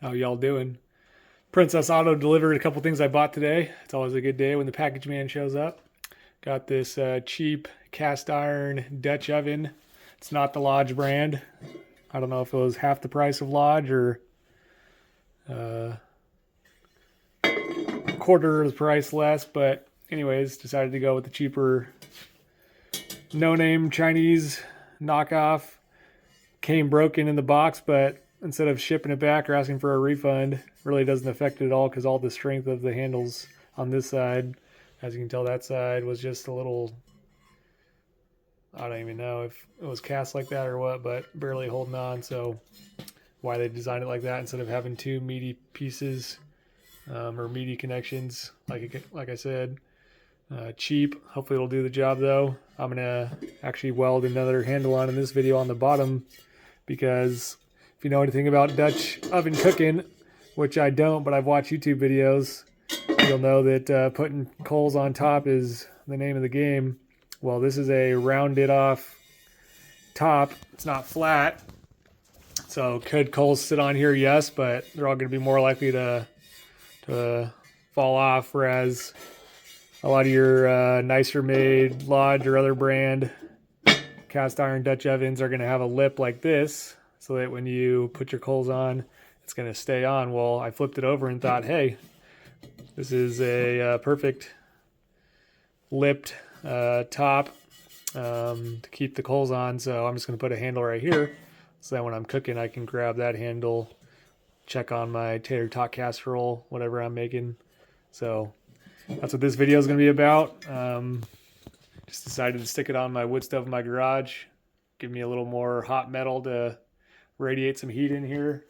How y'all doing? Princess Auto delivered a couple things I bought today. It's always a good day when the package man shows up. Got this cheap cast iron Dutch oven. It's not the Lodge brand. I don't know if it was half the price of Lodge or a quarter of the price less, but anyways, decided to go with the cheaper no-name Chinese knockoff. Came broken in the box, but instead of shipping it back or asking for a refund, really doesn't affect it at all because all the strength of the handles on this side, as you can tell, that side was just a little, I don't even know if it was cast like that or what, but barely holding on. So why they designed it like that instead of having two meaty pieces or meaty connections, like I said. Cheap. Hopefully it'll do the job though. I'm gonna actually weld another handle on in this video on the bottom, because if you know anything about Dutch oven cooking, which I don't, but I've watched YouTube videos, you'll know that putting coals on top is the name of the game. Well, this is a rounded off top. It's not flat. So could coals sit on here? Yes, but they're all going to be more likely to fall off, whereas a lot of your nicer made Lodge or other brand cast iron Dutch ovens are going to have a lip like this, so that when you put your coals on, it's going to stay on. Well, I flipped it over and thought, hey, this is a perfect lipped top to keep the coals on. So I'm just going to put a handle right here, so that when I'm cooking, I can grab that handle, check on my tater tot casserole, whatever I'm making. So that's what this video is going to be about. Just decided to stick it on my wood stove in my garage, give me a little more hot metal to radiate some heat in here.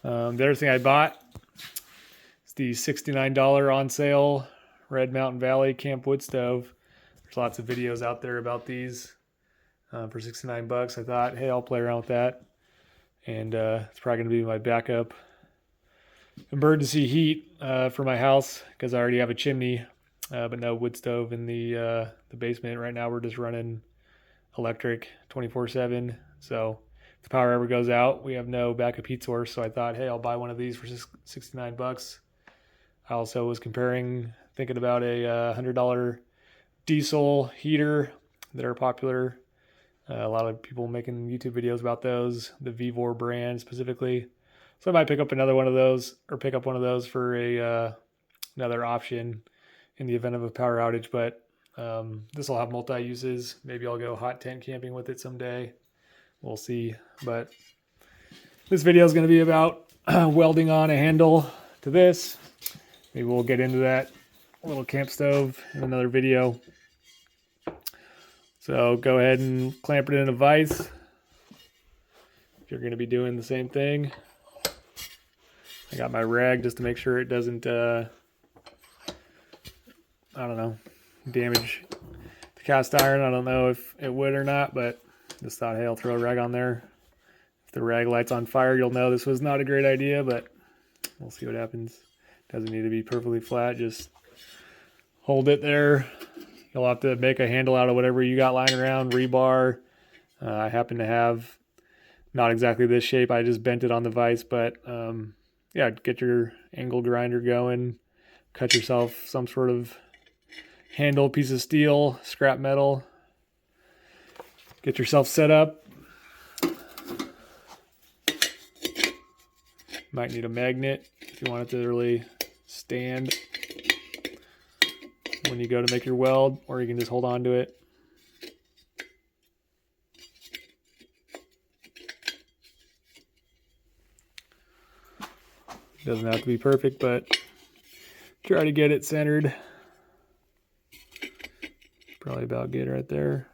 The other thing I bought is the $69 on sale Red Mountain Valley Camp Wood Stove. There's lots of videos out there about these for 69 bucks. I thought, hey, I'll play around with that. And it's probably going to be my backup emergency heat for my house, because I already have a chimney, but no wood stove in the basement. Right now we're just running electric 24/7. So if the power ever goes out, we have no backup heat source. So I thought, hey, I'll buy one of these for 69 bucks. I also was thinking about a $100 diesel heater that are popular. A lot of people making YouTube videos about those, the Vivor brand specifically. So I might pick up another one of those, or pick up one of those for another option in the event of a power outage. But this will have multi-uses. Maybe I'll go hot tent camping with it someday. We'll see. But this video is going to be about welding on a handle to this. Maybe we'll get into that little camp stove in another video. So go ahead and clamp it in a vise if you're going to be doing the same thing. I got my rag just to make sure it doesn't, I don't know, damage the cast iron. I don't know if it would or not, but just thought, hey, I'll throw a rag on there. If the rag lights on fire, you'll know this was not a great idea, but we'll see what happens. Doesn't need to be perfectly flat, just hold it there. You'll have to make a handle out of whatever you got lying around, rebar. I happen to have not exactly this shape. I just bent it on the vise, but yeah, get your angle grinder going, cut yourself some sort of handle, piece of steel, scrap metal, get yourself set up. Might need a magnet if you want it to really stand when you go to make your weld, or you can just hold on to it. Doesn't have to be perfect, but try to get it centered. Probably about good right there.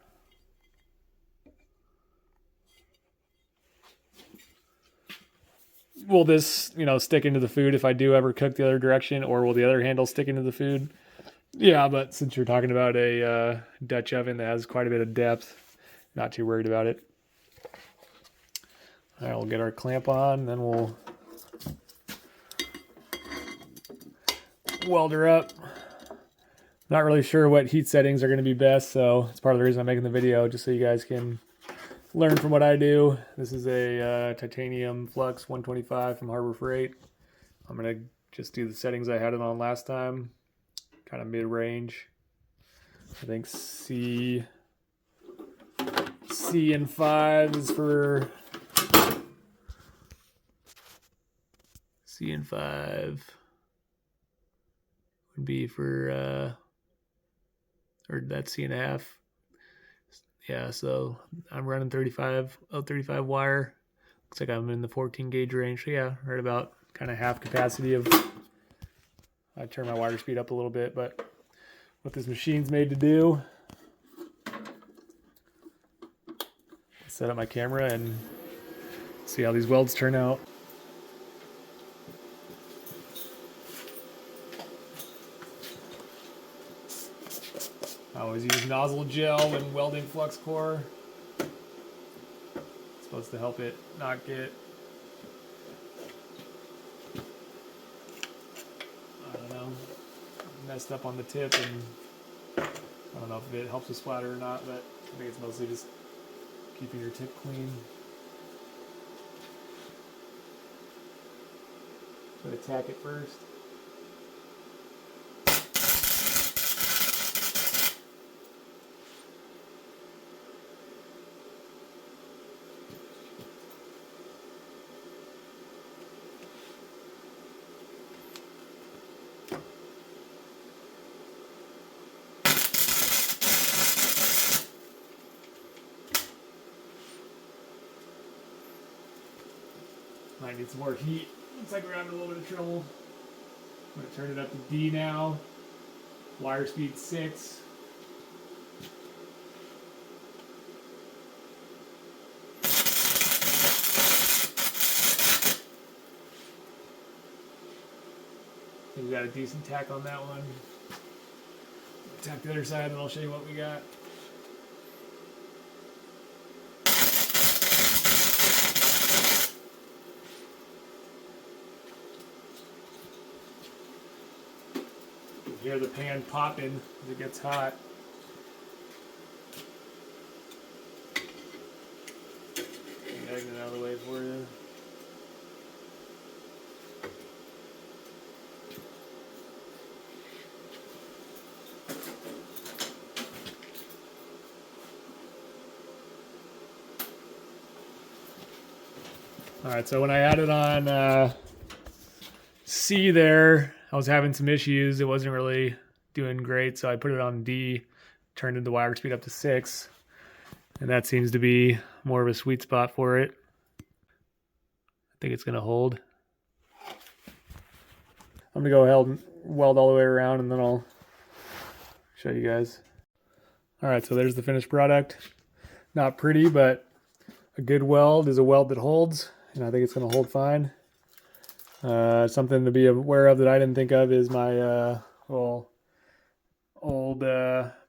Will this, stick into the food if I do ever cook the other direction, or will the other handle stick into the food? Yeah, but since you're talking about a Dutch oven that has quite a bit of depth, not too worried about it. All right, we'll get our clamp on, and then we'll weld her up. Not really sure what heat settings are going to be best, so it's part of the reason I'm making the video, just so you guys can learn from what I do. This is a titanium flux 125 from Harbor Freight. I'm gonna just do the settings I had it on last time, kind of mid-range. I think C and 5 is for C and 5 would be for or that's C and a half. Yeah, so I'm running 35 wire. Looks like I'm in the 14 gauge range. So yeah, right about kind of half capacity of. I turn my wire speed up a little bit, but what this machine's made to do. Set up my camera and see how these welds turn out. I always use nozzle gel when welding flux core. It's supposed to help it not get, I don't know, messed up on the tip, and I don't know if it helps with splatter or not, but I think it's mostly just keeping your tip clean. So attack it first. Might need some more heat. Looks like we're having a little bit of trouble. I'm going to turn it up to D now. Wire speed 6. We got a decent tack on that one. Tack the other side and I'll show you what we got. You hear the pan popping as it gets hot. Getting it out of the way for you. All right, so when I added on C there, I was having some issues. It wasn't really doing great, so I put it on D, turned the wire speed up to 6, and that seems to be more of a sweet spot for it. I think it's gonna hold. I'm gonna go ahead and weld all the way around, and then I'll show you guys. All right, so there's the finished product. Not pretty, but a good weld is a weld that holds, and I think it's gonna hold fine. Something to be aware of that I didn't think of is my little old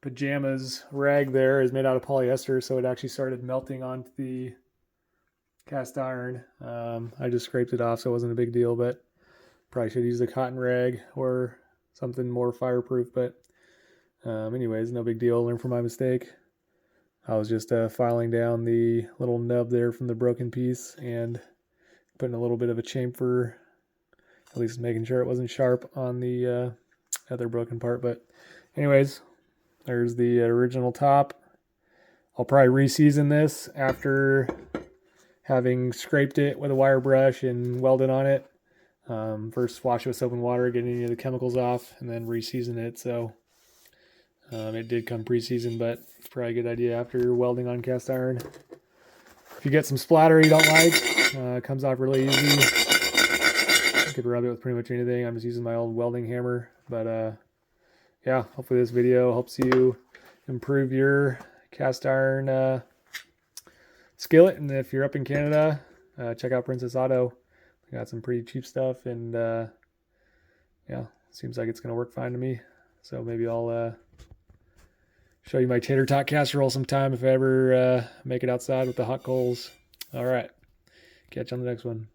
pajamas rag there is made out of polyester, so it actually started melting onto the cast iron. I just scraped it off, so it wasn't a big deal, but probably should use a cotton rag or something more fireproof. But anyways, no big deal. Learn from my mistake. I was just filing down the little nub there from the broken piece and putting a little bit of a chamfer, at least making sure it wasn't sharp on the other broken part. But anyways, there's the original top. I'll probably re-season this after having scraped it with a wire brush and welded on it. First wash it with soap and water, get any of the chemicals off, and then re-season it. So it did come pre-seasoned, but it's probably a good idea after welding on cast iron. If you get some splatter you don't like, it comes off really easy. You could rub it with pretty much anything. I'm just using my old welding hammer. But yeah, hopefully this video helps you improve your cast iron skillet. And if you're up in Canada, check out Princess Auto. We got some pretty cheap stuff, and yeah, seems like it's gonna work fine to me. So maybe I'll show you my tater tot casserole sometime if I ever make it outside with the hot coals. All right, catch you on the next one.